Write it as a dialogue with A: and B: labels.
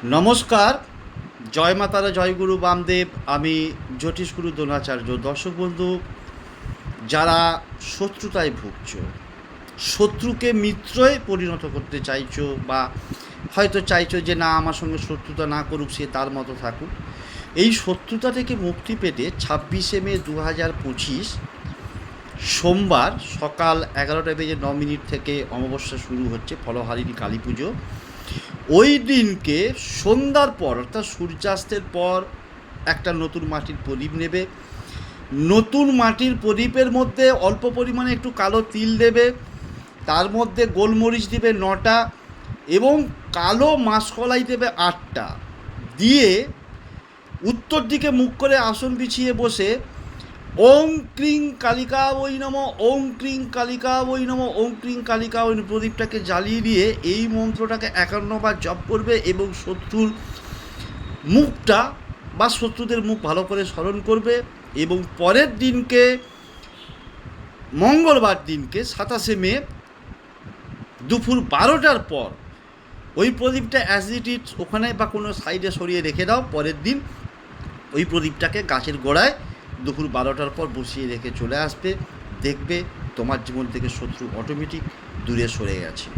A: নমস্কার, জয় মা তারা, জয় গুরু বামদেব। আমি জ্যোতিষগুরু দ্রোণাচার্য। দর্শক বন্ধু, যারা শত্রুতায় ভুগছ, শত্রুকে মিত্রয়ে পরিণত করতে চাইছো, বা হয়তো চাইছো যে না আমার সঙ্গে শত্রুতা না করুক, সে তার মতো থাকুক, এই শত্রুতা থেকে মুক্তি পেতে 26শে মে 2025 সোমবার সকাল 11:09 থেকে অমাবস্যা শুরু হচ্ছে, ফলহারিণী কালী পুজো। ওই দিনকে সন্ধ্যার পর, অর্থাৎ সূর্যাস্তের পর, একটা নতুন মাটির প্রদীপ নেবে। নতুন মাটির প্রদীপের মধ্যে অল্প পরিমাণে একটু কালো তিল দেবে, তার মধ্যে গোলমরিচ দেবে 9টা এবং কালো মাসকলাই দেবে 8টা, দিয়ে উত্তর দিকে মুখ করে আসন বিছিয়ে বসে ওং ক্রিং কালিকা বৈ নম, ওং ক্রিং কালিকা বৈ নম, ওং ক্রিং কালিকা বৈ নম প্রদীপটাকে জ্বালিয়ে দিয়ে এই মন্ত্রটাকে 51বার জপ করবে এবং শত্রুর মুখটা বা শত্রুদের মুখ ভালো করে স্মরণ করবে। এবং পরের দিনকে, মঙ্গলবার দিনকে 27শে মে দুপুর 12টার পর ওই প্রদীপটা অ্যাজ ইট ইজ ওখানে বা কোনো সাইডে সরিয়ে রেখে দাও। পরের দিন ওই প্রদীপটাকে গাছের গোড়ায় দুপুর 12টার পর বসিয়ে রেখে চলে আসবে। দেখবে তোমার জীবন থেকে শত্রু অটোমেটিক দূরে সরে গেছে।